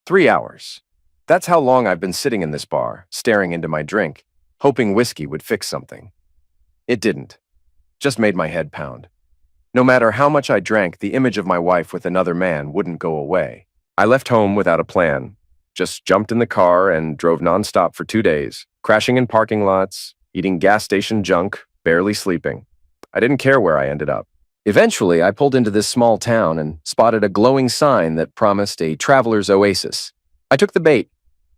3 hours. That's how long I've been sitting in this bar, staring into my drink, hoping whiskey would fix something. It didn't. Just made my head pound. No matter how much I drank, the image of my wife with another man wouldn't go away. I left home without a plan, just jumped in the car and drove nonstop for 2 days, crashing in parking lots, eating gas station junk, barely sleeping. I didn't care where I ended up. Eventually, I pulled into this small town and spotted a glowing sign that promised a traveler's oasis. I took the bait.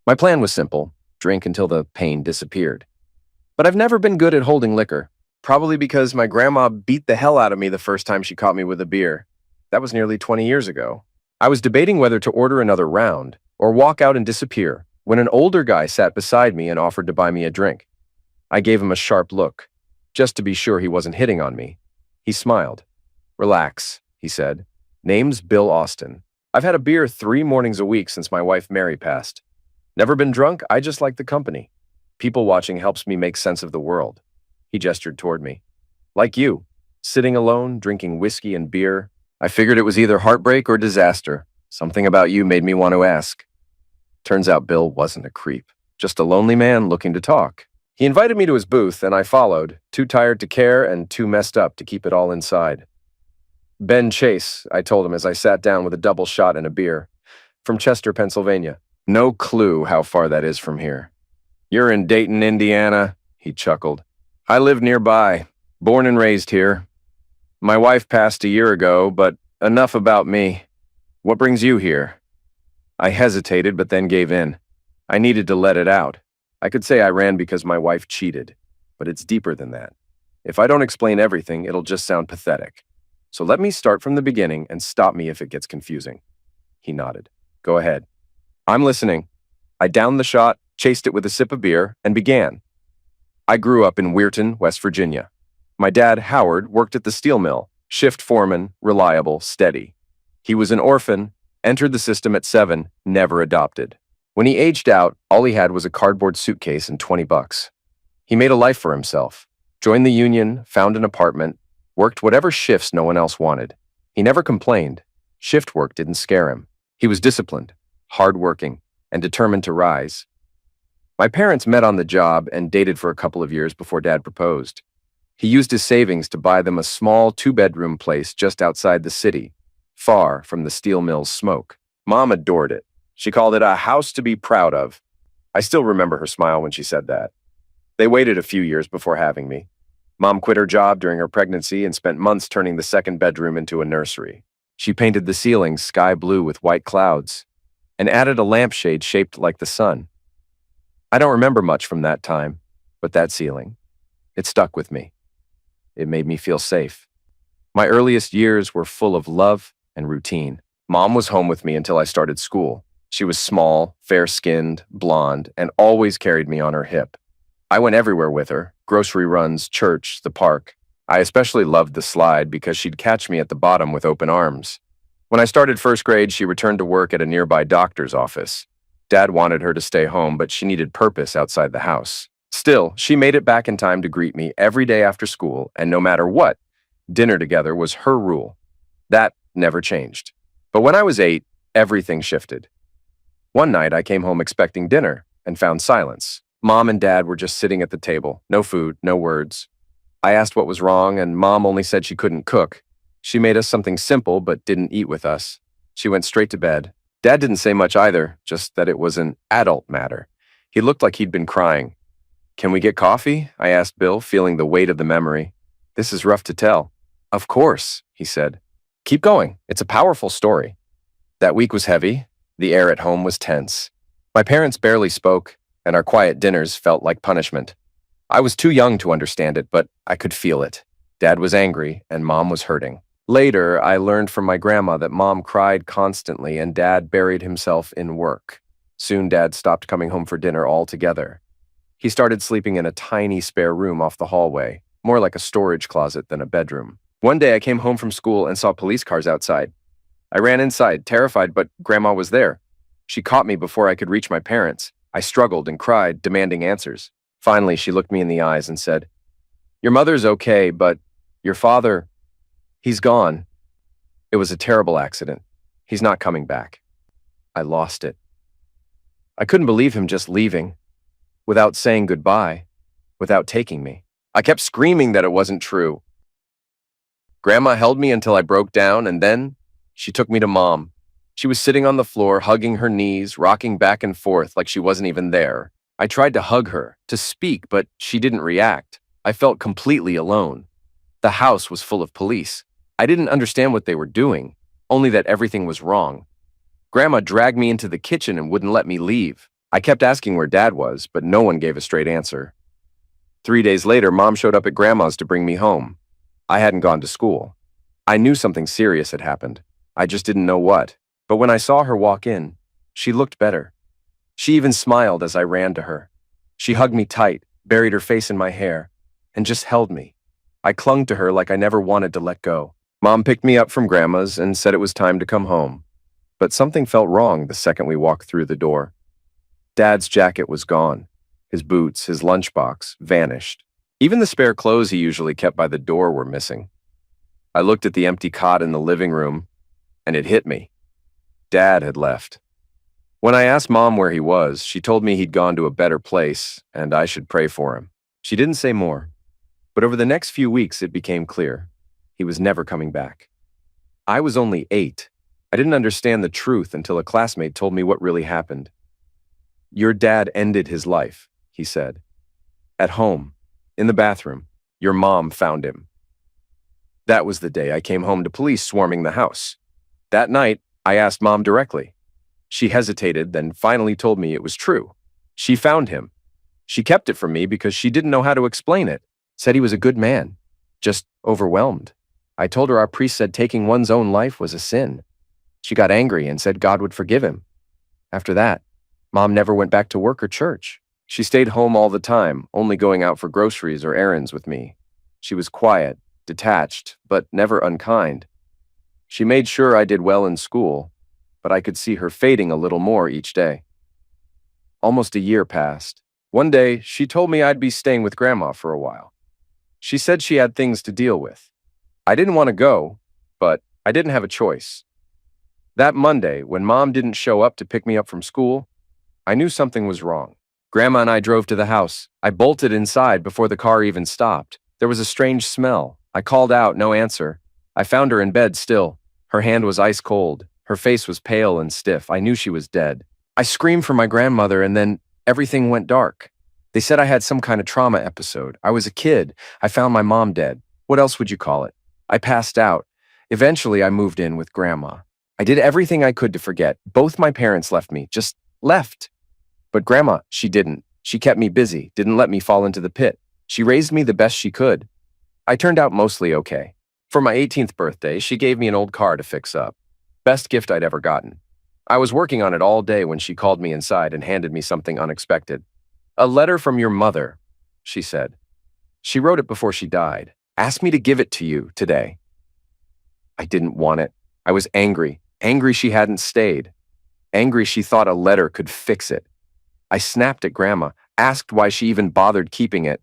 My plan was simple: drink until the pain disappeared. But I've never been good at holding liquor, probably because my grandma beat the hell out of me the first time she caught me with a beer. That was nearly 20 years ago. I was debating whether to order another round or walk out and disappear when an older guy sat beside me and offered to buy me a drink. I gave him a sharp look, just to be sure he wasn't hitting on me. He smiled. "Relax," he said. "Name's Bill Austin. I've had a beer 3 mornings a week since my wife Mary passed. Never been drunk, I just like the company. People watching helps me make sense of the world." He gestured toward me. "Like you, sitting alone, drinking whiskey and beer. I figured it was either heartbreak or disaster. Something about you made me want to ask." Turns out Bill wasn't a creep, just a lonely man looking to talk. He invited me to his booth, and I followed, too tired to care and too messed up to keep it all inside. "Ben Chase," I told him as I sat down with a double shot and a beer. "From Chester, Pennsylvania. No clue how far that is from here." "You're in Dayton, Indiana," he chuckled. "I live nearby, born and raised here. My wife passed a year ago, but enough about me. What brings you here?" I hesitated, but then gave in. I needed to let it out. I could say I ran because my wife cheated, but it's deeper than that. If I don't explain everything, it'll just sound pathetic. So let me start from the beginning and stop me if it gets confusing. He nodded. "Go ahead." "I'm listening." I downed the shot, chased it with a sip of beer, and began. I grew up in Weirton, West Virginia. My dad, Howard, worked at the steel mill, shift foreman, reliable, steady. He was an orphan, entered the system at 7, never adopted. When he aged out, all he had was a cardboard suitcase and $20. He made a life for himself, joined the union, found an apartment, worked whatever shifts no one else wanted. He never complained. Shift work didn't scare him. He was disciplined, hardworking, and determined to rise. My parents met on the job and dated for a couple of years before Dad proposed. He used his savings to buy them a small 2-bedroom place just outside the city, far from the steel mill's smoke. Mom adored it. She called it a house to be proud of. I still remember her smile when she said that. They waited a few years before having me. Mom quit her job during her pregnancy and spent months turning the 2nd bedroom into a nursery. She painted the ceilings sky blue with white clouds and added a lampshade shaped like the sun. I don't remember much from that time, but that ceiling, it stuck with me. It made me feel safe. My earliest years were full of love and routine. Mom was home with me until I started school. She was small, fair-skinned, blonde, and always carried me on her hip. I went everywhere with her: grocery runs, church, the park. I especially loved the slide because she'd catch me at the bottom with open arms. When I started 1st grade, she returned to work at a nearby doctor's office. Dad wanted her to stay home, but she needed purpose outside the house. Still, she made it back in time to greet me every day after school, and no matter what, dinner together was her rule. That never changed. But when I was 8, everything shifted. One night, I came home expecting dinner and found silence. Mom and Dad were just sitting at the table. No food, no words. I asked what was wrong, and Mom only said she couldn't cook. She made us something simple, but didn't eat with us. She went straight to bed. Dad didn't say much either, just that it was an adult matter. He looked like he'd been crying. "Can we get coffee?" I asked Bill, feeling the weight of the memory. "This is rough to tell." "Of course," he said. "Keep going. It's a powerful story." That week was heavy. The air at home was tense. My parents barely spoke, and our quiet dinners felt like punishment. I was too young to understand it, but I could feel it. Dad was angry, and Mom was hurting. Later, I learned from my grandma that Mom cried constantly and Dad buried himself in work. Soon, Dad stopped coming home for dinner altogether. He started sleeping in a tiny spare room off the hallway, more like a storage closet than a bedroom. One day, I came home from school and saw police cars outside. I ran inside, terrified, but Grandma was there. She caught me before I could reach my parents. I struggled and cried, demanding answers. Finally, she looked me in the eyes and said, "Your mother's okay, but your father, he's gone. It was a terrible accident. He's not coming back." I lost it. I couldn't believe him just leaving, without saying goodbye, without taking me. I kept screaming that it wasn't true. Grandma held me until I broke down, and then she took me to Mom. She was sitting on the floor, hugging her knees, rocking back and forth like she wasn't even there. I tried to hug her, to speak, but she didn't react. I felt completely alone. The house was full of police. I didn't understand what they were doing, only that everything was wrong. Grandma dragged me into the kitchen and wouldn't let me leave. I kept asking where Dad was, but no one gave a straight answer. 3 days later, Mom showed up at Grandma's to bring me home. I hadn't gone to school. I knew something serious had happened. I just didn't know what. But when I saw her walk in, she looked better. She even smiled as I ran to her. She hugged me tight, buried her face in my hair, and just held me. I clung to her like I never wanted to let go. Mom picked me up from Grandma's and said it was time to come home. But something felt wrong the second we walked through the door. Dad's jacket was gone. His boots, his lunchbox, vanished. Even the spare clothes he usually kept by the door were missing. I looked at the empty cot in the living room, and it hit me. Dad had left. When I asked Mom where he was, she told me he'd gone to a better place, and I should pray for him. She didn't say more. But over the next few weeks, it became clear. He was never coming back. I was only 8. I didn't understand the truth until a classmate told me what really happened. "Your dad ended his life," he said. "At home, in the bathroom, your mom found him." That was the day I came home to police swarming the house. That night, I asked Mom directly. She hesitated, then finally told me it was true. She found him. She kept it from me because she didn't know how to explain it. Said he was a good man, just overwhelmed. I told her our priest said taking one's own life was a sin. She got angry and said God would forgive him. After that, Mom never went back to work or church. She stayed home all the time, only going out for groceries or errands with me. She was quiet, detached, but never unkind. She made sure I did well in school, but I could see her fading a little more each day. Almost a year passed. One day, she told me I'd be staying with Grandma for a while. She said she had things to deal with. I didn't want to go, but I didn't have a choice. That Monday, when Mom didn't show up to pick me up from school, I knew something was wrong. Grandma and I drove to the house. I bolted inside before the car even stopped. There was a strange smell. I called out, no answer. I found her in bed still. Her hand was ice cold. Her face was pale and stiff. I knew she was dead. I screamed for my grandmother, and then everything went dark. They said I had some kind of trauma episode. I was a kid. I found my mom dead. What else would you call it? I passed out. Eventually, I moved in with Grandma. I did everything I could to forget. Both my parents left me, just left. But Grandma, she didn't. She kept me busy, didn't let me fall into the pit. She raised me the best she could. I turned out mostly okay. For my 18th birthday, she gave me an old car to fix up. Best gift I'd ever gotten. I was working on it all day when she called me inside and handed me something unexpected. "A letter from your mother," she said. She wrote it before she died. Asked me to give it to you today. I didn't want it. I was angry. Angry she hadn't stayed. Angry she thought a letter could fix it. I snapped at Grandma, asked why she even bothered keeping it.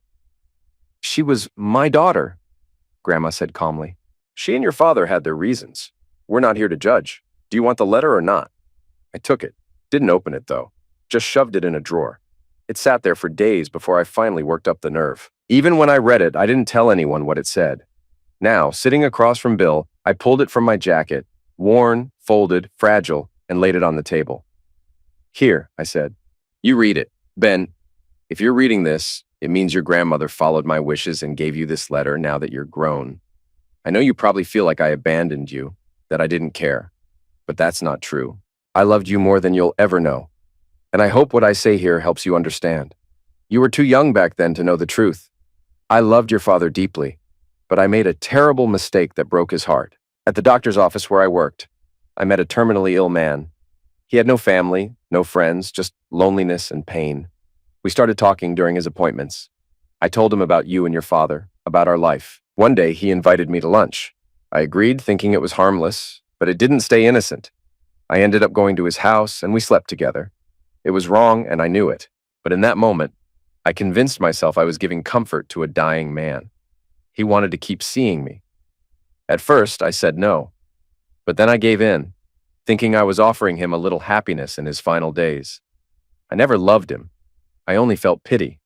"She was my daughter," Grandma said calmly. "She and your father had their reasons. We're not here to judge. Do you want the letter or not?" I took it. Didn't open it, though. Just shoved it in a drawer. It sat there for days before I finally worked up the nerve. Even when I read it, I didn't tell anyone what it said. Now, sitting across from Bill, I pulled it from my jacket, worn, folded, fragile, and laid it on the table. "Here," I said. "You read it. Ben, if you're reading this, it means your grandmother followed my wishes and gave you this letter now that you're grown. I know you probably feel like I abandoned you, that I didn't care. But that's not true. I loved you more than you'll ever know. And I hope what I say here helps you understand. You were too young back then to know the truth. I loved your father deeply, but I made a terrible mistake that broke his heart. At the doctor's office where I worked, I met a terminally ill man. He had no family, no friends, just loneliness and pain. We started talking during his appointments. I told him about you and your father, about our life. One day, he invited me to lunch. I agreed, thinking it was harmless, but it didn't stay innocent. I ended up going to his house, and we slept together. It was wrong, and I knew it. But in that moment, I convinced myself I was giving comfort to a dying man. He wanted to keep seeing me. At first, I said no. But then I gave in, thinking I was offering him a little happiness in his final days. I never loved him. I only felt pity.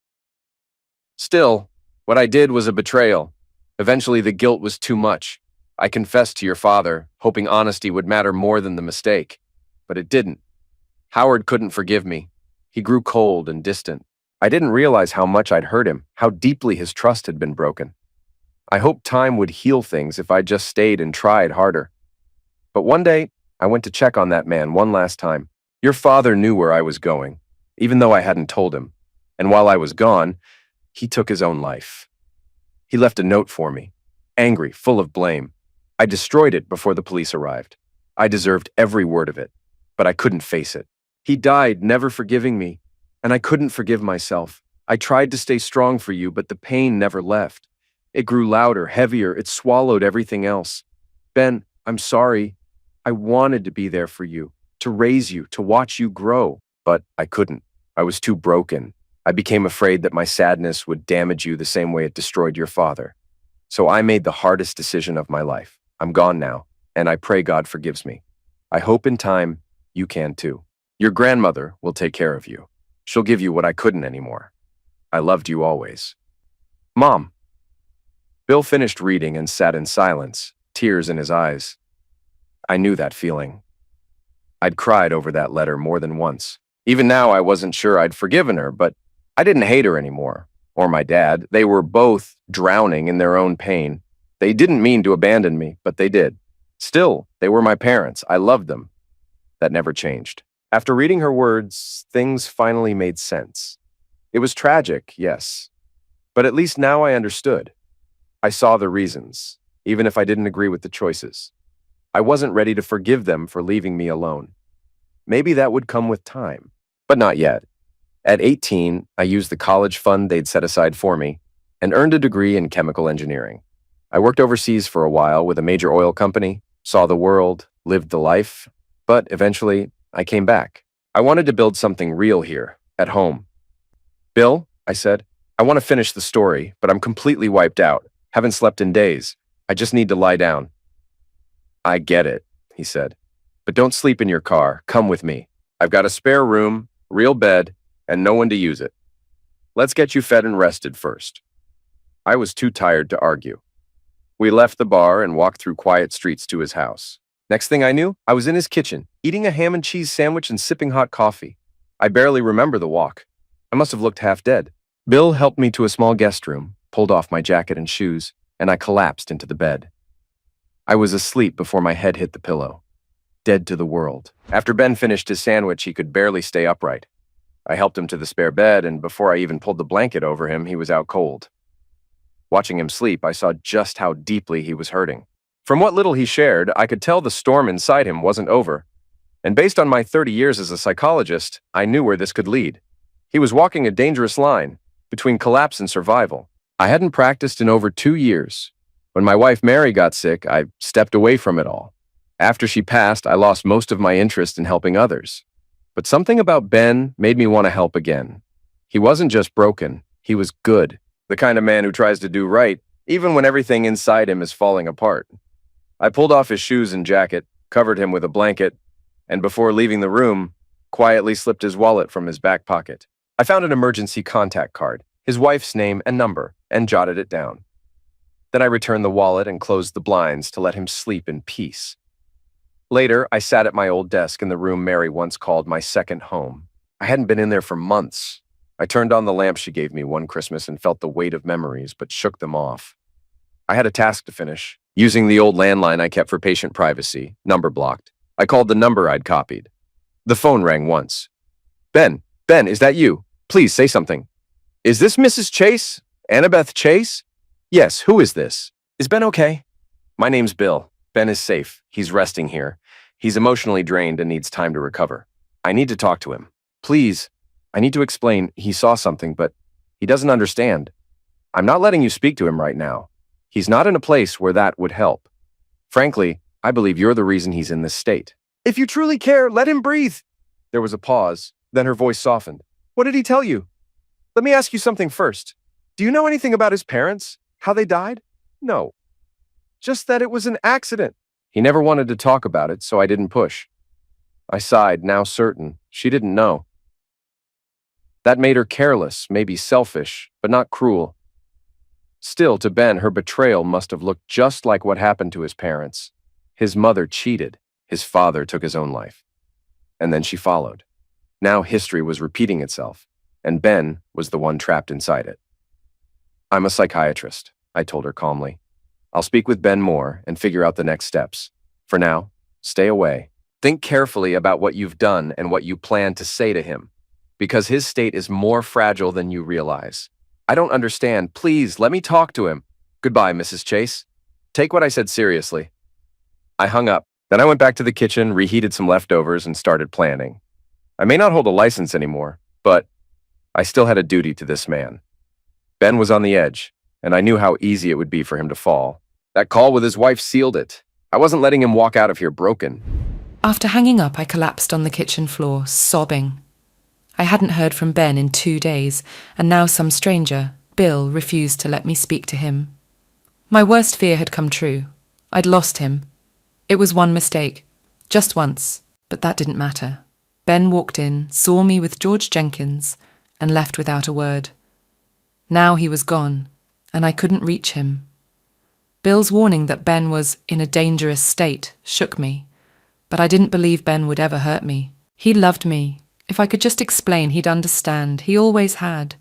Still, what I did was a betrayal. Eventually, the guilt was too much. I confessed to your father, hoping honesty would matter more than the mistake. But it didn't. Howard couldn't forgive me. He grew cold and distant. I didn't realize how much I'd hurt him, how deeply his trust had been broken. I hoped time would heal things if I just stayed and tried harder. But one day, I went to check on that man one last time. Your father knew where I was going, even though I hadn't told him. And while I was gone, he took his own life. He left a note for me, angry, full of blame. I destroyed it before the police arrived. I deserved every word of it, but I couldn't face it. He died, never forgiving me, and I couldn't forgive myself. I tried to stay strong for you, but the pain never left. It grew louder, heavier, it swallowed everything else. Ben, I'm sorry. I wanted to be there for you, to raise you, to watch you grow, but I couldn't. I was too broken. I became afraid that my sadness would damage you the same way it destroyed your father. So I made the hardest decision of my life. I'm gone now, and I pray God forgives me. I hope in time you can too. Your grandmother will take care of you. She'll give you what I couldn't anymore. I loved you always. Mom. Bill finished reading and sat in silence, tears in his eyes. I knew that feeling. I'd cried over that letter more than once. Even now, I wasn't sure I'd forgiven her, but I didn't hate her anymore, or my dad. They were both drowning in their own pain. They didn't mean to abandon me, but they did. Still, they were my parents. I loved them. That never changed. After reading her words, things finally made sense. It was tragic, yes, but at least now I understood. I saw the reasons, even if I didn't agree with the choices. I wasn't ready to forgive them for leaving me alone. Maybe that would come with time, but not yet. At 18, I used the college fund they'd set aside for me and earned a degree in chemical engineering. I worked overseas for a while with a major oil company, saw the world, lived the life, but eventually I came back. I wanted to build something real here, at home. Bill, I said, I want to finish the story, but I'm completely wiped out. Haven't slept in days. I just need to lie down. I get it, he said, but don't sleep in your car. Come with me. I've got a spare room, real bed, and no one to use it. Let's get you fed and rested first. I was too tired to argue. We left the bar and walked through quiet streets to his house. Next thing I knew, I was in his kitchen, eating a ham and cheese sandwich and sipping hot coffee. I barely remember the walk. I must have looked half dead. Bill helped me to a small guest room, pulled off my jacket and shoes, and I collapsed into the bed. I was asleep before my head hit the pillow, dead to the world. After Ben finished his sandwich, he could barely stay upright. I helped him to the spare bed, and before I even pulled the blanket over him, he was out cold. Watching him sleep, I saw just how deeply he was hurting. From what little he shared, I could tell the storm inside him wasn't over. And based on my 30 years as a psychologist, I knew where this could lead. He was walking a dangerous line between collapse and survival. I hadn't practiced in over 2 years. When my wife Mary got sick, I stepped away from it all. After she passed, I lost most of my interest in helping others. But something about Ben made me want to help again. He wasn't just broken, he was good. The kind of man who tries to do right, even when everything inside him is falling apart. I pulled off his shoes and jacket, covered him with a blanket, and before leaving the room, quietly slipped his wallet from his back pocket. I found an emergency contact card, his wife's name and number, and jotted it down. Then I returned the wallet and closed the blinds to let him sleep in peace. Later, I sat at my old desk in the room Mary once called my second home. I hadn't been in there for months. I turned on the lamp she gave me one Christmas and felt the weight of memories, but shook them off. I had a task to finish. Using the old landline I kept for patient privacy, number blocked, I called the number I'd copied. The phone rang once. Ben, is that you? Please say something. Is this Mrs. Chase? Annabeth Chase? Yes, who is this? Is Ben okay? My name's Bill. Ben is safe. He's resting here. He's emotionally drained and needs time to recover. I need to talk to him. Please. I need to explain. He saw something, but he doesn't understand. I'm not letting you speak to him right now. He's not in a place where that would help. Frankly, I believe you're the reason he's in this state. If you truly care, let him breathe. There was a pause, then her voice softened. What did he tell you? Let me ask you something first. Do you know anything about his parents? How they died? No. Just that it was an accident. He never wanted to talk about it, so I didn't push. I sighed, now certain. She didn't know. That made her careless, maybe selfish, but not cruel. Still, to Ben, her betrayal must have looked just like what happened to his parents. His mother cheated. His father took his own life. And then she followed. Now history was repeating itself, and Ben was the one trapped inside it. I'm a psychiatrist, I told her calmly. I'll speak with Ben more and figure out the next steps. For now, stay away. Think carefully about what you've done and what you plan to say to him, because his state is more fragile than you realize. I don't understand. Please, let me talk to him. Goodbye, Mrs. Chase. Take what I said seriously. I hung up. Then I went back to the kitchen, reheated some leftovers, and started planning. I may not hold a license anymore, but I still had a duty to this man. Ben was on the edge, and I knew how easy it would be for him to fall. That call with his wife sealed it. I wasn't letting him walk out of here broken. After hanging up, I collapsed on the kitchen floor, sobbing. I hadn't heard from Ben in 2 days, and now some stranger, Bill, refused to let me speak to him. My worst fear had come true. I'd lost him. It was one mistake, just once, but that didn't matter. Ben walked in, saw me with George Jenkins, and left without a word. Now he was gone, and I couldn't reach him. Bill's warning that Ben was in a dangerous state shook me, but I didn't believe Ben would ever hurt me. He loved me. If I could just explain, he'd understand. He always had.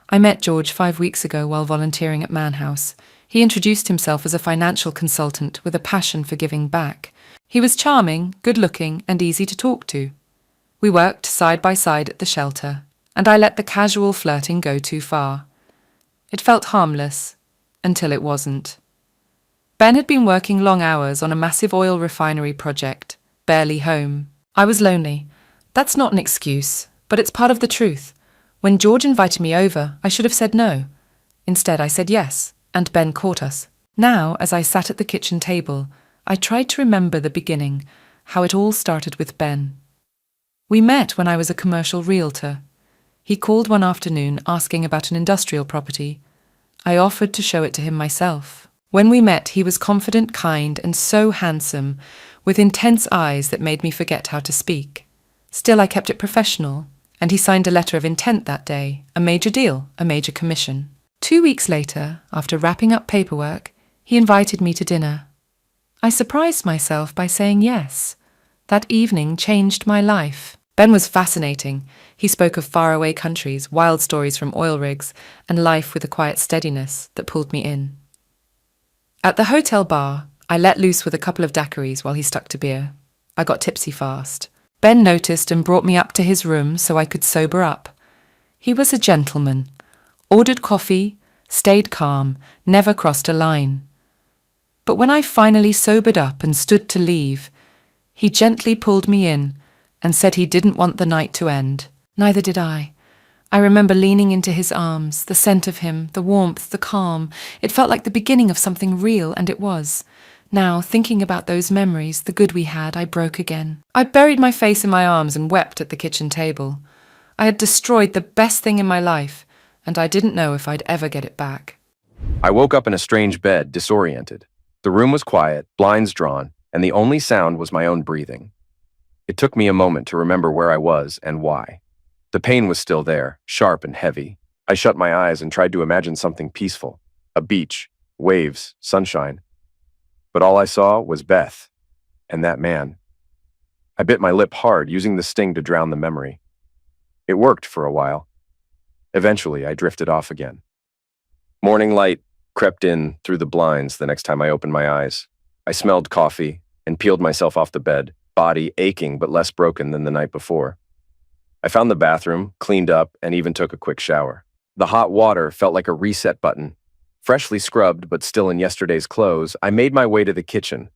I met George 5 weeks ago while volunteering at Mann House. He introduced himself as a financial consultant with a passion for giving back. He was charming, good-looking, and easy to talk to. We worked side by side at the shelter, and I let the casual flirting go too far. It felt harmless, until it wasn't. Ben had been working long hours on a massive oil refinery project, barely home. I was lonely. That's not an excuse, but it's part of the truth. When George invited me over, I should have said no. Instead, I said yes, and Ben caught us. Now, as I sat at the kitchen table, I tried to remember the beginning, how it all started with Ben. We met when I was a commercial realtor. He called one afternoon asking about an industrial property. I offered to show it to him myself. When we met, he was confident, kind, and so handsome, with intense eyes that made me forget how to speak. Still, I kept it professional, and he signed a letter of intent that day, a major deal, a major commission. 2 weeks later, after wrapping up paperwork, he invited me to dinner. I surprised myself by saying yes. That evening changed my life. Ben was fascinating. He spoke of faraway countries, wild stories from oil rigs, and life with a quiet steadiness that pulled me in. At the hotel bar, I let loose with a couple of daiquiris while he stuck to beer. I got tipsy fast. Ben noticed and brought me up to his room so I could sober up. He was a gentleman. Ordered coffee, stayed calm, never crossed a line. But when I finally sobered up and stood to leave, he gently pulled me in and said he didn't want the night to end. Neither did I. I remember leaning into his arms, the scent of him, the warmth, the calm. It felt like the beginning of something real, and it was. Now, thinking about those memories, the good we had, I broke again. I buried my face in my arms and wept at the kitchen table. I had destroyed the best thing in my life, and I didn't know if I'd ever get it back. I woke up in a strange bed, disoriented. The room was quiet, blinds drawn, and the only sound was my own breathing. It took me a moment to remember where I was and why. The pain was still there, sharp and heavy. I shut my eyes and tried to imagine something peaceful. A beach, waves, sunshine. But all I saw was Beth, and that man. I bit my lip hard, using the sting to drown the memory. It worked for a while. Eventually, I drifted off again. Morning light crept in through the blinds the next time I opened my eyes. I smelled coffee and peeled myself off the bed, body aching but less broken than the night before. I found the bathroom, cleaned up, and even took a quick shower. The hot water felt like a reset button. Freshly scrubbed, but still in yesterday's clothes, I made my way to the kitchen.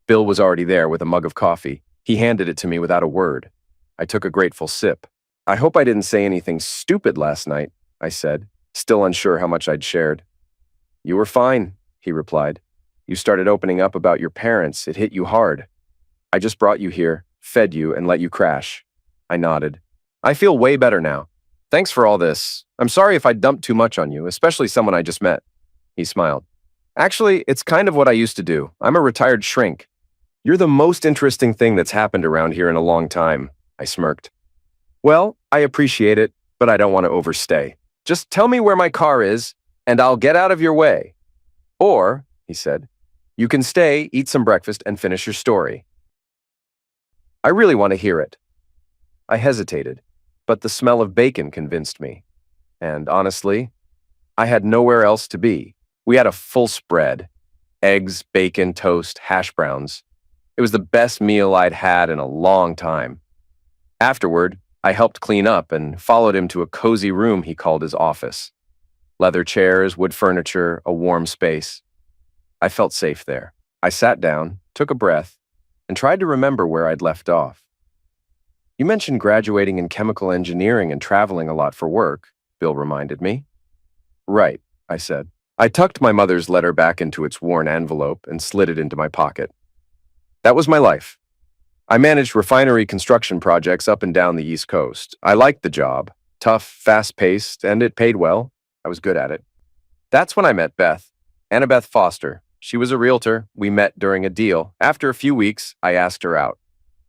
Bill was already there with a mug of coffee. He handed it to me without a word. I took a grateful sip. I hope I didn't say anything stupid last night, I said, still unsure how much I'd shared. You were fine, he replied. You started opening up about your parents. It hit you hard. I just brought you here, fed you, and let you crash. I nodded. I feel way better now. Thanks for all this. I'm sorry if I dumped too much on you, especially someone I just met. He smiled. Actually, it's kind of what I used to do. I'm a retired shrink. You're the most interesting thing that's happened around here in a long time, I smirked. Well, I appreciate it. but I don't want to overstay. Just tell me where my car is, and I'll get out of your way. Or, he said, you can stay, eat some breakfast, and finish your story. I really want to hear it. I hesitated, but the smell of bacon convinced me. And honestly, I had nowhere else to be. We had a full spread: eggs, bacon, toast, hash browns. It was the best meal I'd had in a long time. Afterward, I helped clean up and followed him to a cozy room he called his office. Leather chairs, wood furniture, a warm space. I felt safe there. I sat down, took a breath, and tried to remember where I'd left off. You mentioned graduating in chemical engineering and traveling a lot for work, Bill reminded me. Right, I said. I tucked my mother's letter back into its worn envelope and slid it into my pocket. That was my life. I managed refinery construction projects up and down the East Coast. I liked the job. Tough, fast-paced, and it paid well. I was good at it. That's when I met Beth, Annabeth Foster. She was a realtor. We met during a deal. After a few weeks, I asked her out.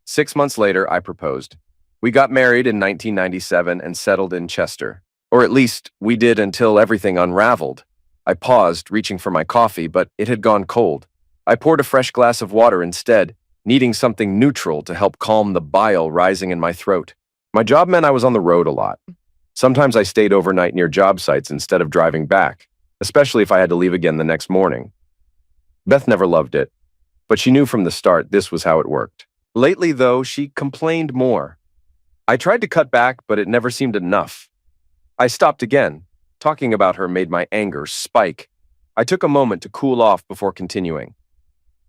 6 months later, I proposed. We got married in 1997 and settled in Chester. Or at least, we did until everything unraveled. I paused, reaching for my coffee, but it had gone cold. I poured a fresh glass of water instead, needing something neutral to help calm the bile rising in my throat. My job meant I was on the road a lot. Sometimes I stayed overnight near job sites instead of driving back, especially if I had to leave again the next morning. Beth never loved it, but she knew from the start this was how it worked. Lately, though, she complained more. I tried to cut back, but it never seemed enough. I stopped again. Talking about her made my anger spike. I took a moment to cool off before continuing.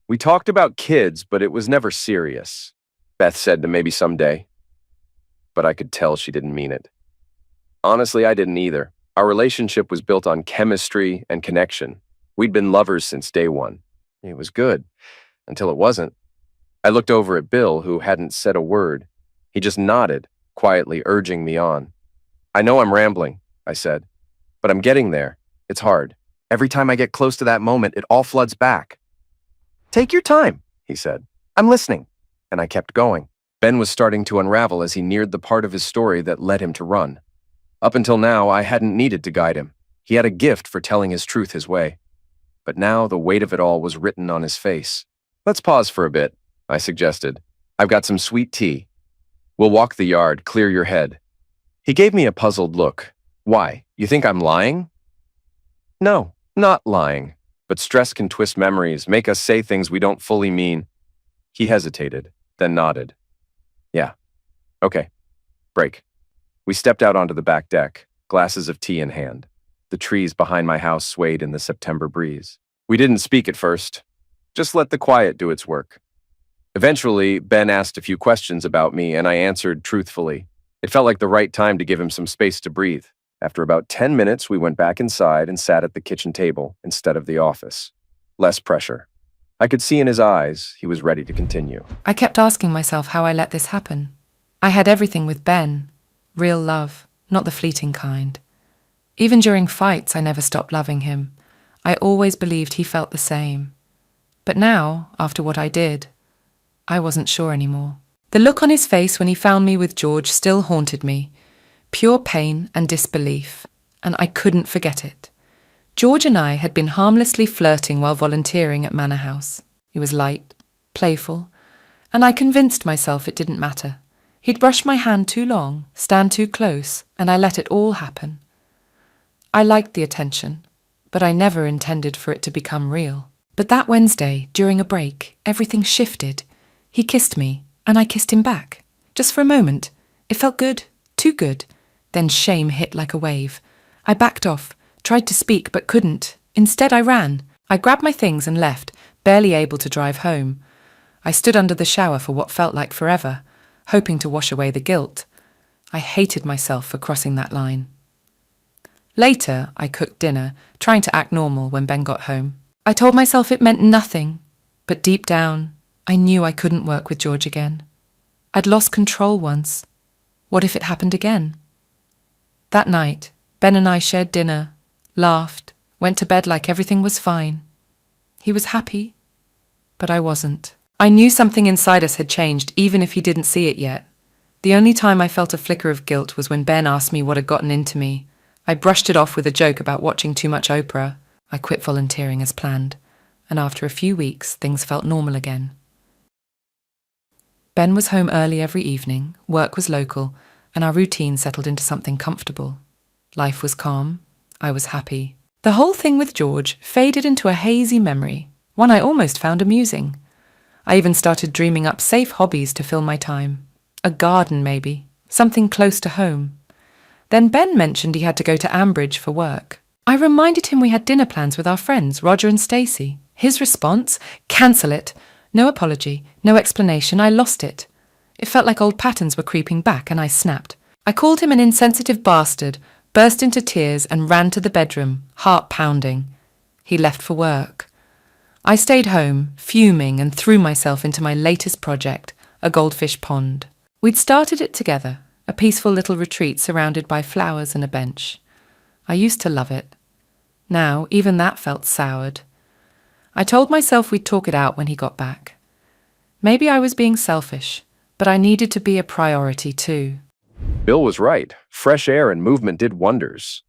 We talked about kids, but it was never serious, Beth said to maybe someday. But I could tell she didn't mean it. Honestly, I didn't either. Our relationship was built on chemistry and connection. We'd been lovers since day one. It was good, until it wasn't. I looked over at Bill, who hadn't said a word. He just nodded, quietly urging me on. I know I'm rambling, I said, but I'm getting there. It's hard. Every time I get close to that moment, it all floods back. Take your time, he said. I'm listening. And I kept going. Ben was starting to unravel as he neared the part of his story that led him to run. Up until now, I hadn't needed to guide him. He had a gift for telling his truth his way. But now the weight of it all was written on his face. Let's pause for a bit, I suggested. I've got some sweet tea. We'll walk the yard, clear your head. He gave me a puzzled look. Why? You think I'm lying? No, not lying. But stress can twist memories, make us say things we don't fully mean. He hesitated, then nodded. Yeah. Okay. Break. We stepped out onto the back deck, glasses of tea in hand. The trees behind my house swayed in the September breeze. We didn't speak at first. Just let the quiet do its work. Eventually, Ben asked a few questions about me, and I answered truthfully. It felt like the right time to give him some space to breathe. After about 10 minutes, we went back inside and sat at the kitchen table instead of the office. Less pressure. I could see in his eyes he was ready to continue. I kept asking myself how I let this happen. I had everything with Ben. Real love, not the fleeting kind. Even during fights, I never stopped loving him. I always believed he felt the same. But now, after what I did, I wasn't sure anymore. The look on his face when he found me with George still haunted me. Pure pain and disbelief, and I couldn't forget it. George and I had been harmlessly flirting while volunteering at Manor House. He was light, playful, and I convinced myself it didn't matter. He'd brush my hand too long, stand too close, and I let it all happen. I liked the attention, but I never intended for it to become real. But that Wednesday, during a break, everything shifted. He kissed me, and I kissed him back. Just for a moment. It felt good, too good. Then shame hit like a wave. I backed off, tried to speak but couldn't. Instead I ran. I grabbed my things and left, barely able to drive home. I stood under the shower for what felt like forever, hoping to wash away the guilt. I hated myself for crossing that line. Later, I cooked dinner, trying to act normal when Ben got home. I told myself it meant nothing, but deep down, I knew I couldn't work with George again. I'd lost control once. What if it happened again? That night, Ben and I shared dinner, laughed, went to bed like everything was fine. He was happy, but I wasn't. I knew something inside us had changed, even if he didn't see it yet. The only time I felt a flicker of guilt was when Ben asked me what had gotten into me. I brushed it off with a joke about watching too much Oprah. I quit volunteering as planned, and after a few weeks, things felt normal again. Ben was home early every evening, work was local, and our routine settled into something comfortable. Life was calm. I was happy. The whole thing with George faded into a hazy memory, one I almost found amusing. I even started dreaming up safe hobbies to fill my time. A garden, maybe. Something close to home. Then Ben mentioned he had to go to Ambridge for work. I reminded him we had dinner plans with our friends, Roger and Stacey. His response? Cancel it. No apology, no explanation, I lost it. It felt like old patterns were creeping back and I snapped. I called him an insensitive bastard, burst into tears and ran to the bedroom, heart pounding. He left for work. I stayed home, fuming, and threw myself into my latest project, a goldfish pond. We'd started it together, a peaceful little retreat surrounded by flowers and a bench. I used to love it. Now, even that felt soured. I told myself we'd talk it out when he got back. Maybe I was being selfish, but I needed to be a priority too. Bill was right. Fresh air and movement did wonders.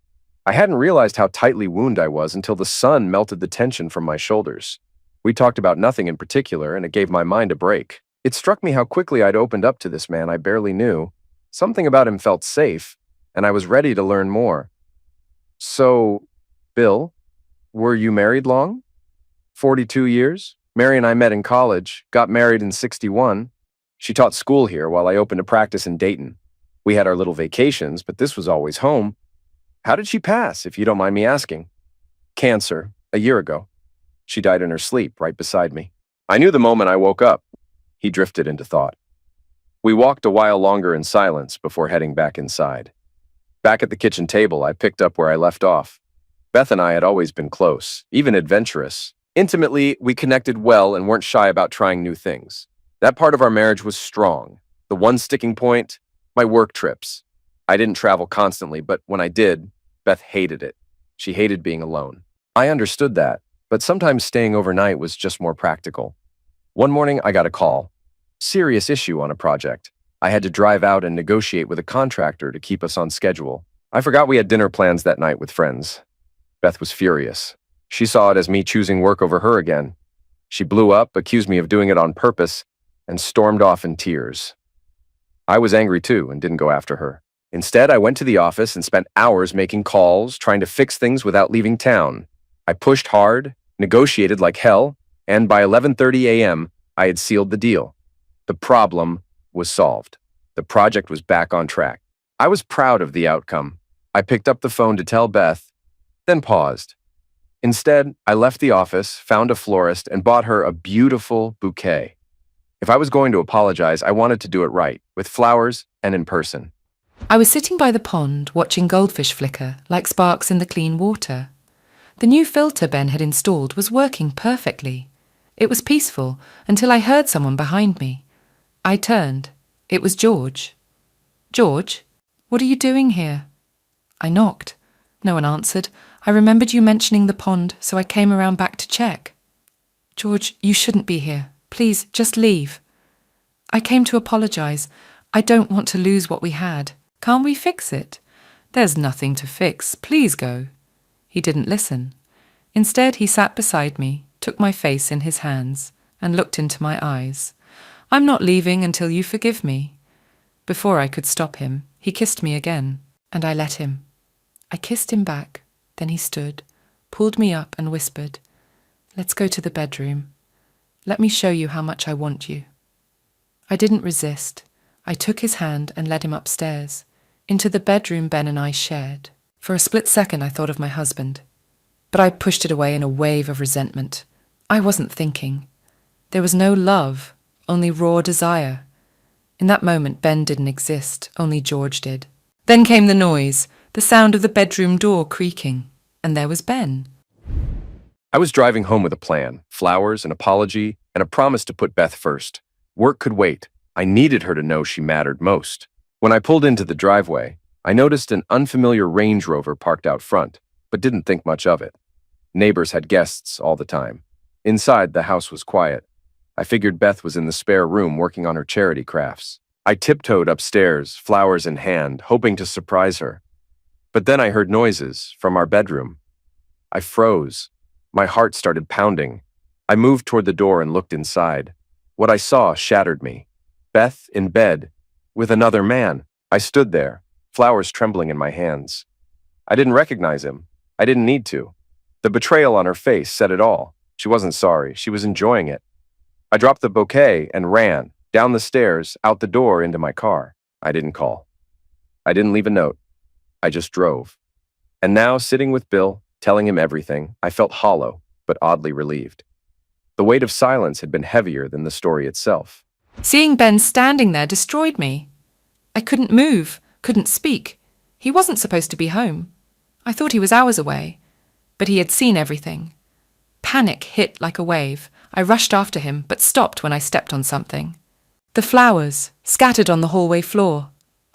I hadn't realized how tightly wounded I was until the sun melted the tension from my shoulders. We talked about nothing in particular, and it gave my mind a break. It struck me how quickly I'd opened up to this man I barely knew. Something about him felt safe, and I was ready to learn more. So, Bill, were you married long? 42 years? Mary and I met in college, got married in 61. She taught school here while I opened a practice in Dayton. We had our little vacations, but this was always home. How did she pass, if you don't mind me asking? Cancer, a year ago. She died in her sleep, right beside me. I knew the moment I woke up. He drifted into thought. We walked a while longer in silence before heading back inside. Back at the kitchen table, I picked up where I left off. Beth and I had always been close, even adventurous. Intimately, we connected well and weren't shy about trying new things. That part of our marriage was strong. The one sticking point, my work trips. I didn't travel constantly, but when I did, Beth hated it. She hated being alone. I understood that, but sometimes staying overnight was just more practical. One morning, I got a call. Serious issue on a project. I had to drive out and negotiate with a contractor to keep us on schedule. I forgot we had dinner plans that night with friends. Beth was furious. She saw it as me choosing work over her again. She blew up, accused me of doing it on purpose, and stormed off in tears. I was angry too and didn't go after her. Instead, I went to the office and spent hours making calls, trying to fix things without leaving town. I pushed hard, negotiated like hell, and by 11:30 a.m., I had sealed the deal. The problem was solved. The project was back on track. I was proud of the outcome. I picked up the phone to tell Beth, then paused. Instead, I left the office, found a florist, and bought her a beautiful bouquet. If I was going to apologize, I wanted to do it right, with flowers and in person. I was sitting by the pond, watching goldfish flicker like sparks in the clean water. The new filter Ben had installed was working perfectly. It was peaceful until I heard someone behind me. I turned. It was George. George, what are you doing here? I knocked. No one answered. I remembered you mentioning the pond, so I came around back to check. George, you shouldn't be here. Please, just leave. I came to apologize. I don't want to lose what we had. Can't we fix it? There's nothing to fix. Please go. He didn't listen. Instead, he sat beside me, took my face in his hands, and looked into my eyes. I'm not leaving until you forgive me. Before I could stop him, he kissed me again, and I let him. I kissed him back. Then he stood, pulled me up and whispered, "Let's go to the bedroom. Let me show you how much I want you." I didn't resist. I took his hand and led him upstairs, into the bedroom Ben and I shared. For a split second I thought of my husband, but I pushed it away in a wave of resentment. I wasn't thinking. There was no love, only raw desire. In that moment Ben didn't exist, only George did. Then came the noise, the sound of the bedroom door creaking, and there was Ben. I was driving home with a plan, flowers, an apology, and a promise to put Beth first. Work could wait. I needed her to know she mattered most. When I pulled into the driveway, I noticed an unfamiliar Range Rover parked out front, but didn't think much of it. Neighbors had guests all the time. Inside, the house was quiet. I figured Beth was in the spare room working on her charity crafts. I tiptoed upstairs, flowers in hand, hoping to surprise her. But then I heard noises from our bedroom. I froze. My heart started pounding. I moved toward the door and looked inside. What I saw shattered me. Beth in bed, with another man. I stood there, flowers trembling in my hands. I didn't recognize him. I didn't need to. The betrayal on her face said it all. She wasn't sorry. She was enjoying it. I dropped the bouquet and ran, down the stairs, out the door, into my car. I didn't call. I didn't leave a note. I just drove. And now, sitting with Bill, telling him everything, I felt hollow, but oddly relieved. The weight of silence had been heavier than the story itself. Seeing Ben standing there destroyed me. I couldn't move, couldn't speak. He wasn't supposed to be home. I thought he was hours away, but he had seen everything. Panic hit like a wave. I rushed after him, but stopped when I stepped on something. The flowers, scattered on the hallway floor.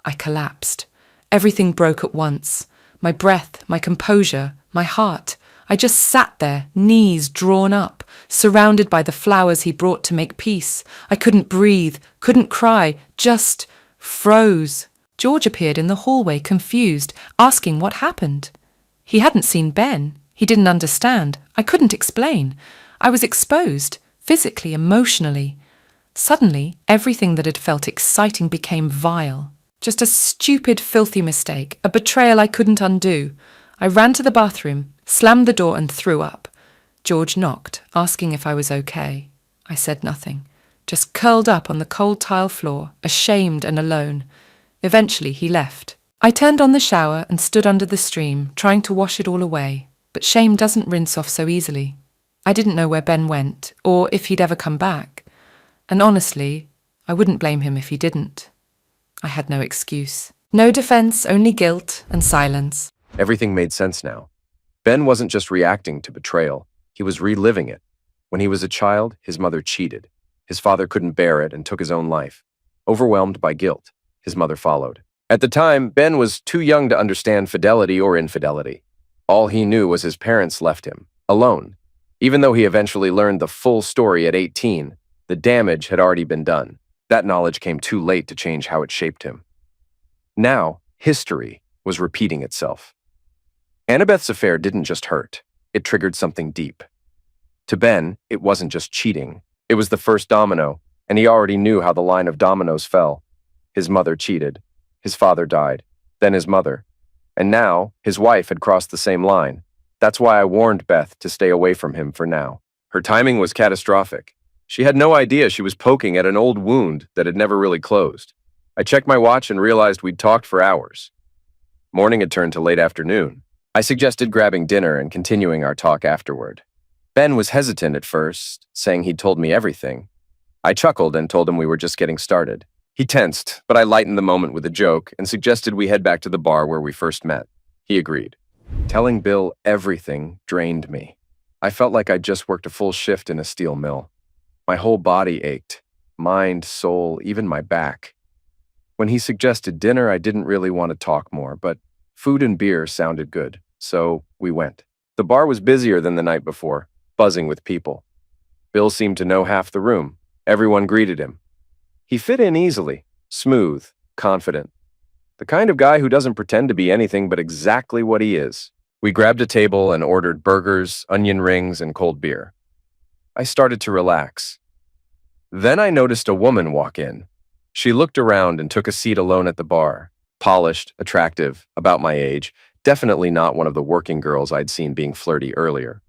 I collapsed. Everything broke at once. My breath, my composure, my heart. I just sat there, knees drawn up, surrounded by the flowers he brought to make peace. I couldn't breathe, couldn't cry, just froze. George appeared in the hallway, confused, asking what happened. He hadn't seen Ben. He didn't understand. I couldn't explain. I was exposed, physically, emotionally. Suddenly, everything that had felt exciting became vile. Just a stupid, filthy mistake, a betrayal I couldn't undo. I ran to the bathroom, slammed the door and threw up. George knocked, asking if I was okay. I said nothing, just curled up on the cold tile floor, ashamed and alone. Eventually, he left. I turned on the shower and stood under the stream, trying to wash it all away. But shame doesn't rinse off so easily. I didn't know where Ben went, or if he'd ever come back. And honestly, I wouldn't blame him if he didn't. I had no excuse. No defense, only guilt and silence. Everything made sense now. Ben wasn't just reacting to betrayal. He was reliving it. When he was a child, his mother cheated. His father couldn't bear it and took his own life. Overwhelmed by guilt, his mother followed. At the time, Ben was too young to understand fidelity or infidelity. All he knew was his parents left him, alone. Even though he eventually learned the full story at 18, the damage had already been done. That knowledge came too late to change how it shaped him. Now, history was repeating itself. Annabeth's affair didn't just hurt. It triggered something deep. To Ben, it wasn't just cheating. It was the first domino, and he already knew how the line of dominoes fell. His mother cheated. His father died. Then his mother. And now, his wife had crossed the same line. That's why I warned Beth to stay away from him for now. Her timing was catastrophic. She had no idea she was poking at an old wound that had never really closed. I checked my watch and realized we'd talked for hours. Morning had turned to late afternoon. I suggested grabbing dinner and continuing our talk afterward. Ben was hesitant at first, saying he'd told me everything. I chuckled and told him we were just getting started. He tensed, but I lightened the moment with a joke and suggested we head back to the bar where we first met. He agreed. Telling Bill everything drained me. I felt like I'd just worked a full shift in a steel mill. My whole body ached. Mind, soul, even my back. When he suggested dinner, I didn't really want to talk more, but food and beer sounded good, so we went. The bar was busier than the night before, buzzing with people. Bill seemed to know half the room. Everyone greeted him. He fit in easily, smooth, confident. The kind of guy who doesn't pretend to be anything but exactly what he is. We grabbed a table and ordered burgers, onion rings, and cold beer. I started to relax. Then I noticed a woman walk in. She looked around and took a seat alone at the bar. Polished, attractive, about my age, definitely not one of the working girls I'd seen being flirty earlier.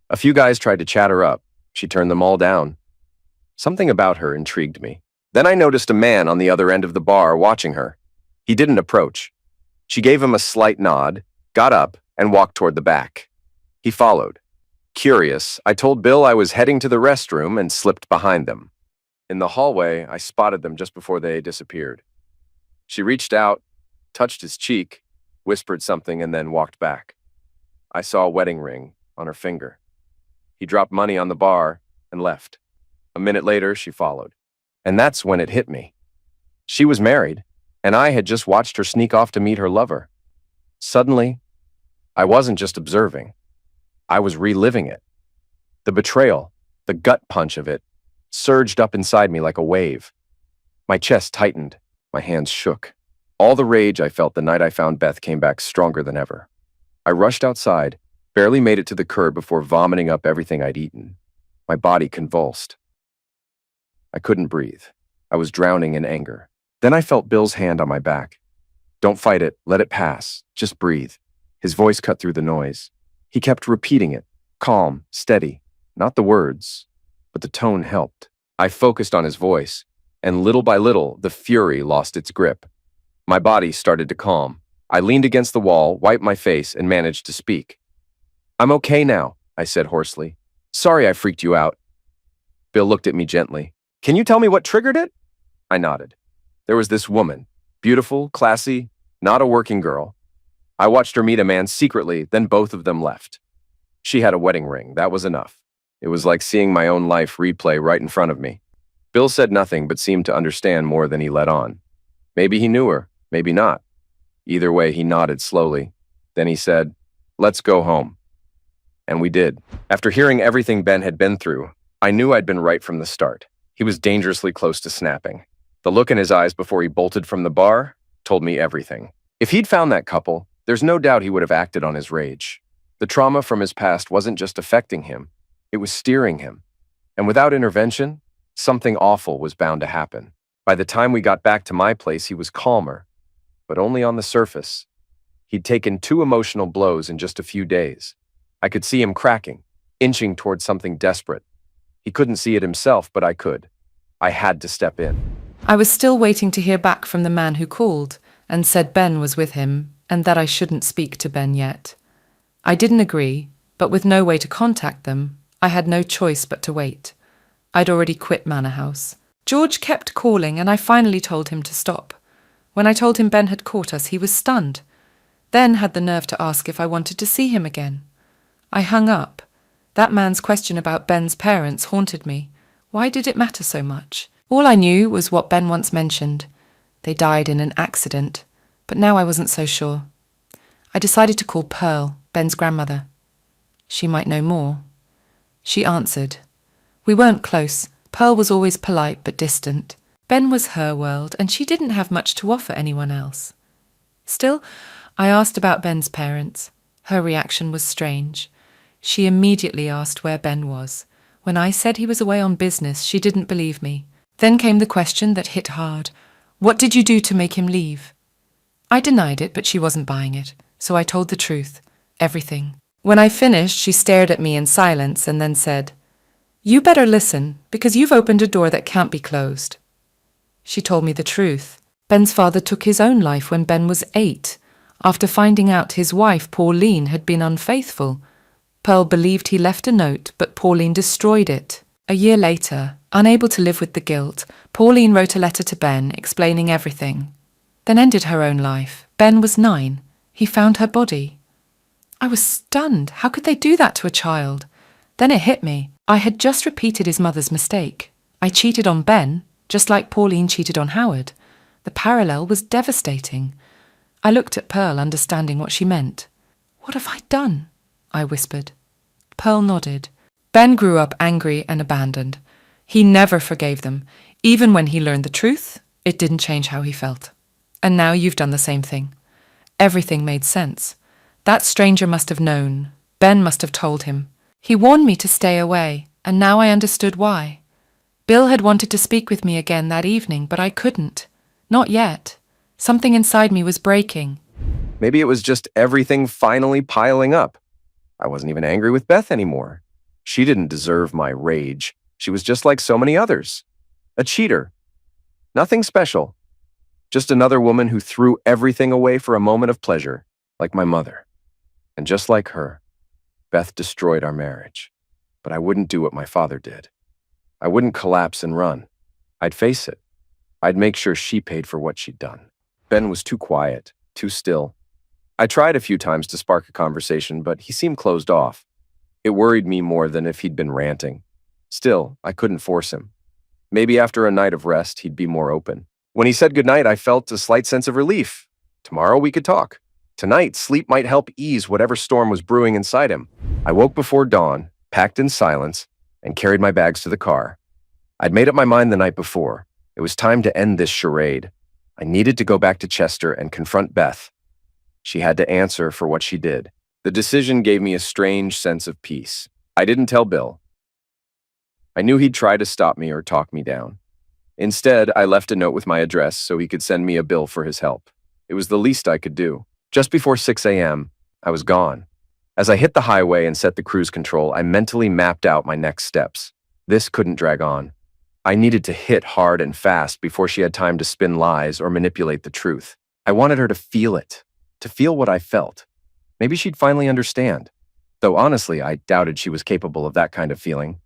A few guys tried to chat her up. She turned them all down. Something about her intrigued me. Then I noticed a man on the other end of the bar watching her. He didn't approach. She gave him a slight nod, got up, and walked toward the back. He followed. Curious, I told Bill I was heading to the restroom and slipped behind them. In the hallway, I spotted them just before they disappeared. She reached out, touched his cheek, whispered something, and then walked back. I saw a wedding ring on her finger. He dropped money on the bar and left. A minute later, she followed. And that's when it hit me. She was married, and I had just watched her sneak off to meet her lover. Suddenly, I wasn't just observing. I was reliving it. The betrayal, the gut punch of it, surged up inside me like a wave. My chest tightened. My hands shook. All the rage I felt the night I found Beth came back stronger than ever. I rushed outside, barely made it to the curb before vomiting up everything I'd eaten. My body convulsed. I couldn't breathe. I was drowning in anger. Then I felt Bill's hand on my back. "Don't fight it. Let it pass. Just breathe." His voice cut through the noise. He kept repeating it, calm, steady. Not the words, but the tone helped. I focused on his voice, and little by little, the fury lost its grip. My body started to calm. I leaned against the wall, wiped my face, and managed to speak. "I'm okay now," I said hoarsely. "Sorry I freaked you out." Bill looked at me gently. "Can you tell me what triggered it?" I nodded. There was this woman, beautiful, classy, not a working girl. I watched her meet a man secretly, then both of them left. She had a wedding ring. That was enough. It was like seeing my own life replay right in front of me. Bill said nothing but seemed to understand more than he let on. Maybe he knew her, maybe not. Either way, he nodded slowly. Then he said, "Let's go home." And we did. After hearing everything Ben had been through, I knew I'd been right from the start. He was dangerously close to snapping. The look in his eyes before he bolted from the bar told me everything. If he'd found that couple, there's no doubt he would have acted on his rage. The trauma from his past wasn't just affecting him, it was steering him. And without intervention, something awful was bound to happen. By the time we got back to my place, he was calmer, but only on the surface. He'd taken 2 emotional blows in just a few days. I could see him cracking, inching towards something desperate. He couldn't see it himself, but I could. I had to step in. I was still waiting to hear back from the man who called and said Ben was with him and that I shouldn't speak to Ben yet. I didn't agree, but with no way to contact them, I had no choice but to wait. I'd already quit Manor House. George kept calling and I finally told him to stop. When I told him Ben had caught us, he was stunned. Then had the nerve to ask if I wanted to see him again. I hung up. That man's question about Ben's parents haunted me. Why did it matter so much? All I knew was what Ben once mentioned. They died in an accident, but now I wasn't so sure. I decided to call Pearl, Ben's grandmother. She might know more. She answered. We weren't close. Pearl was always polite but distant. Ben was her world, and she didn't have much to offer anyone else. Still, I asked about Ben's parents. Her reaction was strange. She immediately asked where Ben was. When I said he was away on business, she didn't believe me. Then came the question that hit hard. What did you do to make him leave? I denied it, but she wasn't buying it, so I told the truth. Everything. When I finished, she stared at me in silence and then said, You better listen, because you've opened a door that can't be closed. She told me the truth. Ben's father took his own life when Ben was 8, after finding out his wife, Pauline, had been unfaithful. Pearl believed he left a note, but Pauline destroyed it. A year later, unable to live with the guilt, Pauline wrote a letter to Ben explaining everything, then ended her own life. Ben was 9. He found her body. I was stunned. How could they do that to a child? Then it hit me. I had just repeated his mother's mistake. I cheated on Ben, just like Pauline cheated on Howard. The parallel was devastating. I looked at Pearl, understanding what she meant. What have I done? I whispered. Pearl nodded. Ben grew up angry and abandoned. He never forgave them. Even when he learned the truth, it didn't change how he felt. And now you've done the same thing. Everything made sense. That stranger must have known. Ben must have told him. He warned me to stay away, and now I understood why. Bill had wanted to speak with me again that evening, but I couldn't. Not yet. Something inside me was breaking. Maybe it was just everything finally piling up. I wasn't even angry with Beth anymore. She didn't deserve my rage. She was just like so many others. A cheater. Nothing special. Just another woman who threw everything away for a moment of pleasure, like my mother. And just like her, Beth destroyed our marriage. But I wouldn't do what my father did. I wouldn't collapse and run. I'd face it. I'd make sure she paid for what she'd done. Ben was too quiet, too still. I tried a few times to spark a conversation, but he seemed closed off. It worried me more than if he'd been ranting. Still, I couldn't force him. Maybe after a night of rest, he'd be more open. When he said goodnight, I felt a slight sense of relief. Tomorrow we could talk. Tonight, sleep might help ease whatever storm was brewing inside him. I woke before dawn, packed in silence, and carried my bags to the car. I'd made up my mind the night before. It was time to end this charade. I needed to go back to Chester and confront Beth. She had to answer for what she did. The decision gave me a strange sense of peace. I didn't tell Bill. I knew he'd try to stop me or talk me down. Instead, I left a note with my address so he could send me a bill for his help. It was the least I could do. Just before 6 a.m., I was gone. As I hit the highway and set the cruise control, I mentally mapped out my next steps. This couldn't drag on. I needed to hit hard and fast before she had time to spin lies or manipulate the truth. I wanted her to feel it, to feel what I felt. Maybe she'd finally understand. Though honestly, I doubted she was capable of that kind of feeling.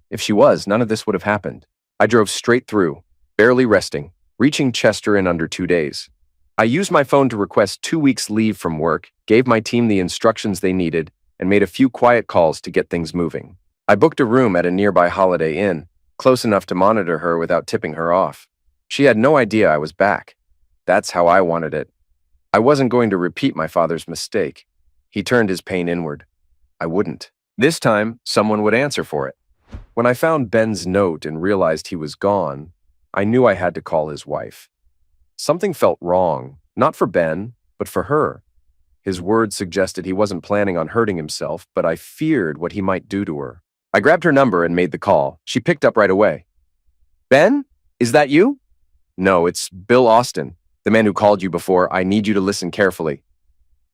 If she was, none of this would have happened. I drove straight through, barely resting, reaching Chester in under 2 days. I used my phone to request 2 weeks leave from work, gave my team the instructions they needed, and made a few quiet calls to get things moving. I booked a room at a nearby Holiday Inn, close enough to monitor her without tipping her off. She had no idea I was back. That's how I wanted it. I wasn't going to repeat my father's mistake. He turned his pain inward. I wouldn't. This time, someone would answer for it. When I found Ben's note and realized he was gone, I knew I had to call his wife. Something felt wrong, not for Ben, but for her. His words suggested he wasn't planning on hurting himself, but I feared what he might do to her. I grabbed her number and made the call. She picked up right away. Ben? Is that you? No, it's Bill Austin, the man who called you before. I need you to listen carefully.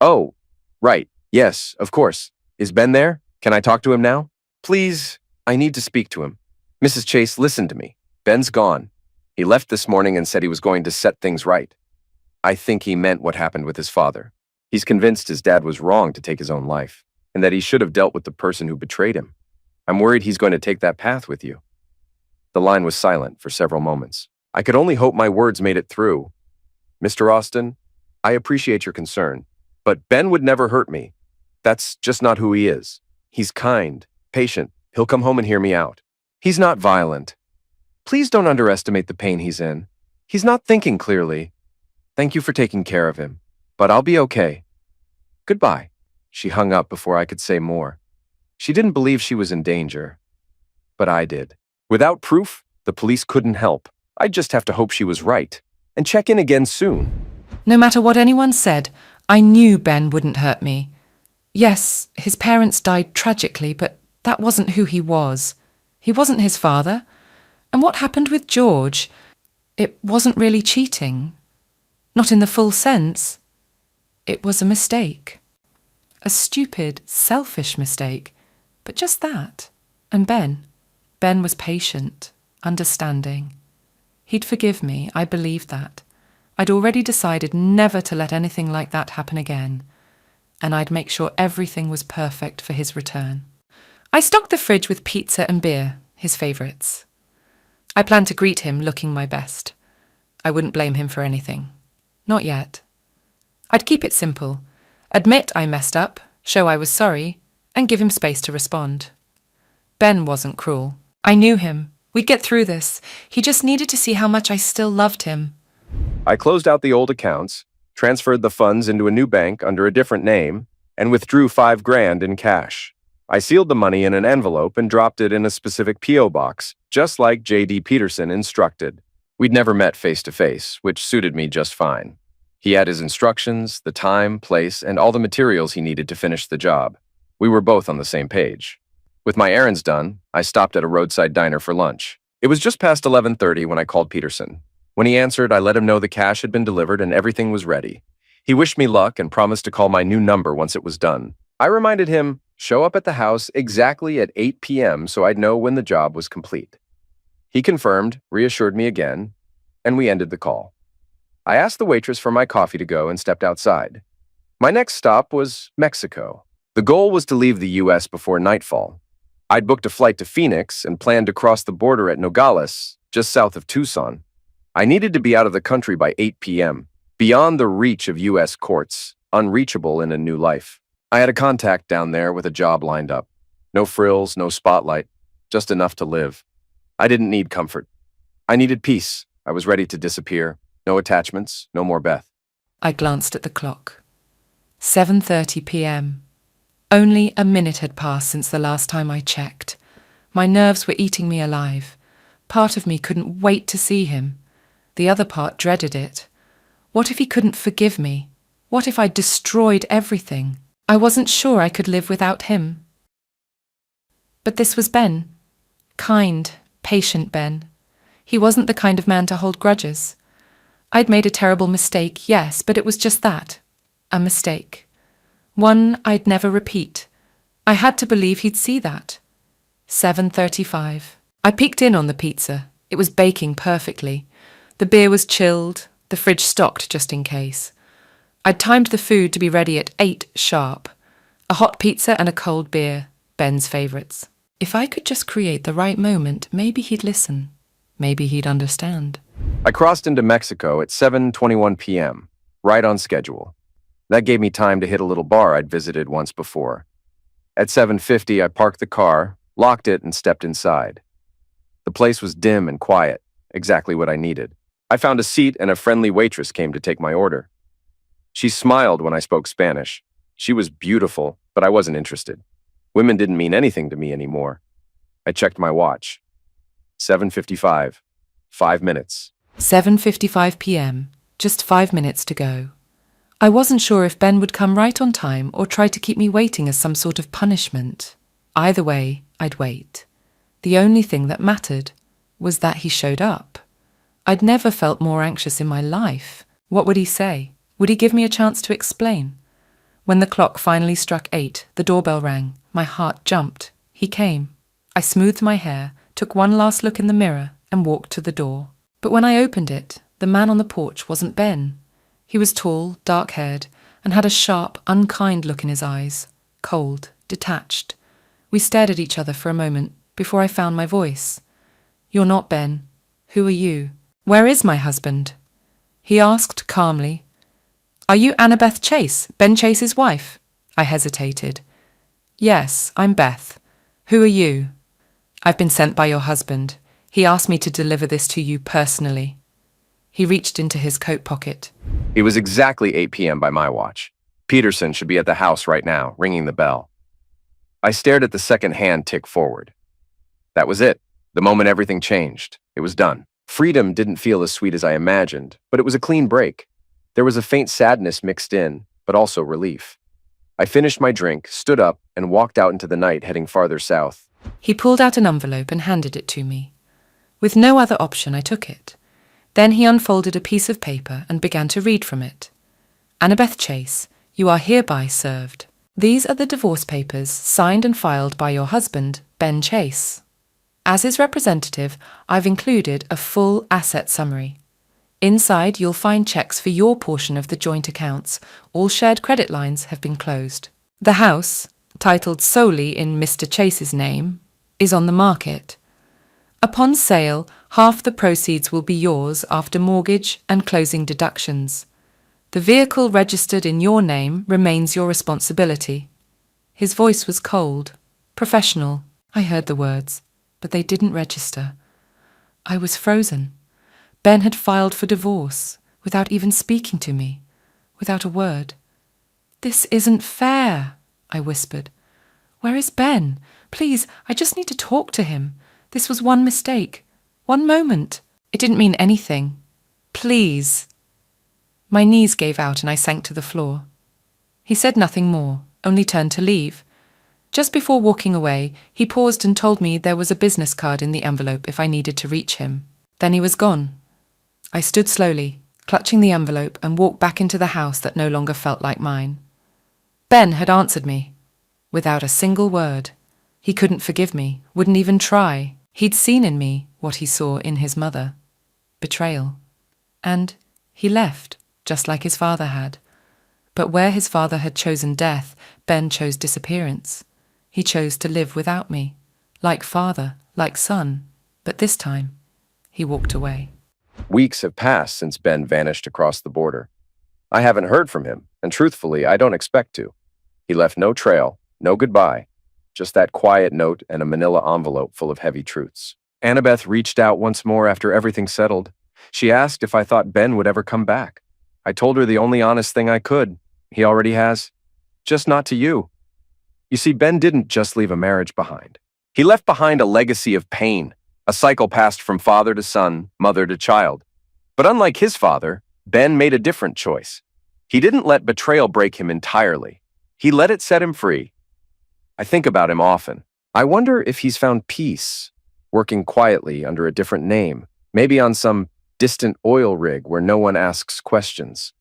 Oh, right. Yes, of course. Is Ben there? Can I talk to him now? Please, I need to speak to him. Mrs. Chase, listen to me. Ben's gone. He left this morning and said he was going to set things right. I think he meant what happened with his father. He's convinced his dad was wrong to take his own life, and that he should have dealt with the person who betrayed him. I'm worried he's going to take that path with you. The line was silent for several moments. I could only hope my words made it through. Mr. Austin, I appreciate your concern, but Ben would never hurt me. That's just not who he is. He's kind, patient. He'll come home and hear me out. He's not violent. Please don't underestimate the pain he's in. He's not thinking clearly. Thank you for taking care of him, but I'll be okay. Goodbye. She hung up before I could say more. She didn't believe she was in danger, but I did. Without proof, the police couldn't help. I'd just have to hope she was right and check in again soon. No matter what anyone said, I knew Ben wouldn't hurt me. Yes, his parents died tragically, but that wasn't who he was. He wasn't his father. And what happened with George? It wasn't really cheating. Not in the full sense. It was a mistake. A stupid, selfish mistake. But just that. And Ben was patient, understanding. He'd forgive me, I believed that. I'd already decided never to let anything like that happen again. And I'd make sure everything was perfect for his return. I stocked the fridge with pizza and beer, his favourites. I planned to greet him looking my best. I wouldn't blame him for anything. Not yet. I'd keep it simple. Admit I messed up, show I was sorry, and give him space to respond. Ben wasn't cruel. I knew him. We'd get through this. He just needed to see how much I still loved him. I closed out the old accounts, transferred the funds into a new bank under a different name, and withdrew $5,000 in cash. I sealed the money in an envelope and dropped it in a specific P.O. box, just like J.D. Peterson instructed. We'd never met face-to-face, which suited me just fine. He had his instructions, the time, place, and all the materials he needed to finish the job. We were both on the same page. With my errands done, I stopped at a roadside diner for lunch. It was just past 11:30 when I called Peterson. When he answered, I let him know the cash had been delivered and everything was ready. He wished me luck and promised to call my new number once it was done. I reminded him, show up at the house exactly at 8 p.m. so I'd know when the job was complete. He confirmed, reassured me again, and we ended the call. I asked the waitress for my coffee to go and stepped outside. My next stop was Mexico. The goal was to leave the U.S. before nightfall. I'd booked a flight to Phoenix and planned to cross the border at Nogales, just south of Tucson. I needed to be out of the country by 8 p.m., beyond the reach of U.S. courts, unreachable in a new life. I had a contact down there with a job lined up. No frills, no spotlight, just enough to live. I didn't need comfort. I needed peace. I was ready to disappear. No attachments, no more Beth. I glanced at the clock. 7:30 p.m. Only a minute had passed since the last time I checked. My nerves were eating me alive. Part of me couldn't wait to see him. The other part dreaded it. What if he couldn't forgive me? What if I destroyed everything? I wasn't sure I could live without him. But this was Ben. Kind, patient Ben. He wasn't the kind of man to hold grudges. I'd made a terrible mistake, yes, but it was just that. A mistake. One I'd never repeat. I had to believe he'd see that. 7:35. I peeked in on the pizza. It was baking perfectly. The beer was chilled, the fridge stocked just in case. I'd timed the food to be ready at 8 sharp. A hot pizza and a cold beer, Ben's favourites. If I could just create the right moment, maybe he'd listen. Maybe he'd understand. I crossed into Mexico at 7:21 p.m., right on schedule. That gave me time to hit a little bar I'd visited once before. At 7:50, I parked the car, locked it, and stepped inside. The place was dim and quiet, exactly what I needed. I found a seat and a friendly waitress came to take my order. She smiled when I spoke Spanish. She was beautiful, but I wasn't interested. Women didn't mean anything to me anymore. I checked my watch. 7:55. 5 minutes. 7:55 p.m. Just 5 minutes to go. I wasn't sure if Ben would come right on time or try to keep me waiting as some sort of punishment. Either way, I'd wait. The only thing that mattered was that he showed up. I'd never felt more anxious in my life. What would he say? Would he give me a chance to explain? When the clock finally struck 8, the doorbell rang. My heart jumped. He came. I smoothed my hair, took one last look in the mirror, and walked to the door. But when I opened it, the man on the porch wasn't Ben. He was tall, dark-haired, and had a sharp, unkind look in his eyes. Cold, detached. We stared at each other for a moment before I found my voice. "You're not Ben. Who are you? Where is my husband?" He asked calmly. "Are you Annabeth Chase, Ben Chase's wife?" I hesitated. "Yes, I'm Beth. Who are you?" "I've been sent by your husband. He asked me to deliver this to you personally." He reached into his coat pocket. It was exactly 8 p.m. by my watch. Peterson should be at the house right now, ringing the bell. I stared at the second hand tick forward. That was it. The moment everything changed. It was done. Freedom didn't feel as sweet as I imagined, but it was a clean break. There was a faint sadness mixed in, but also relief. I finished my drink, stood up, and walked out into the night, heading farther south. He pulled out an envelope and handed it to me. With no other option, I took it. Then he unfolded a piece of paper and began to read from it. "Annabeth Chase, you are hereby served. These are the divorce papers signed and filed by your husband, Ben Chase. As his representative, I've included a full asset summary. Inside, you'll find checks for your portion of the joint accounts. All shared credit lines have been closed. The house, titled solely in Mr. Chase's name, is on the market. Upon sale, half the proceeds will be yours after mortgage and closing deductions. The vehicle registered in your name remains your responsibility." His voice was cold, professional. I heard the words, but they didn't register. I was frozen. Ben had filed for divorce, without even speaking to me, without a word. "This isn't fair," I whispered. "Where is Ben? Please, I just need to talk to him. This was one mistake. One moment. It didn't mean anything. Please." My knees gave out and I sank to the floor. He said nothing more, only turned to leave. Just before walking away, he paused and told me there was a business card in the envelope if I needed to reach him. Then he was gone. I stood slowly, clutching the envelope, and walked back into the house that no longer felt like mine. Ben had answered me, without a single word. He couldn't forgive me, wouldn't even try. He'd seen in me what he saw in his mother. Betrayal. And he left, just like his father had. But where his father had chosen death, Ben chose disappearance. He chose to live without me, like father, like son. But this time, he walked away. Weeks have passed since Ben vanished across the border. I haven't heard from him, and truthfully, I don't expect to. He left no trail, no goodbye, just that quiet note and a manila envelope full of heavy truths. Annabeth reached out once more after everything settled. She asked if I thought Ben would ever come back. I told her the only honest thing I could. He already has. Just not to you. You see, Ben didn't just leave a marriage behind. He left behind a legacy of pain, a cycle passed from father to son, mother to child. But unlike his father, Ben made a different choice. He didn't let betrayal break him entirely. He let it set him free. I think about him often. I wonder if he's found peace, working quietly under a different name, maybe on some distant oil rig where no one asks questions.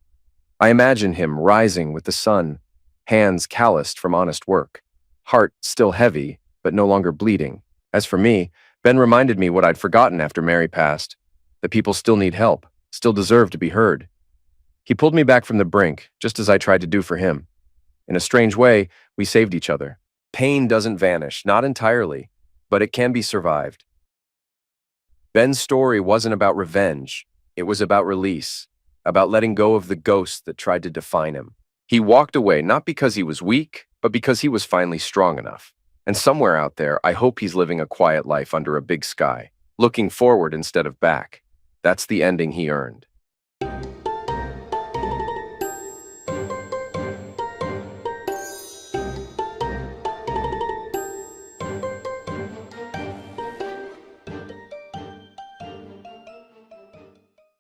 I imagine him rising with the sun, hands calloused from honest work, heart still heavy, but no longer bleeding. As for me, Ben reminded me what I'd forgotten after Mary passed, that people still need help, still deserve to be heard. He pulled me back from the brink, just as I tried to do for him. In a strange way, we saved each other. Pain doesn't vanish, not entirely, but it can be survived. Ben's story wasn't about revenge. It was about release, about letting go of the ghost that tried to define him. He walked away not because he was weak, but because he was finally strong enough. And somewhere out there, I hope he's living a quiet life under a big sky, looking forward instead of back. That's the ending he earned.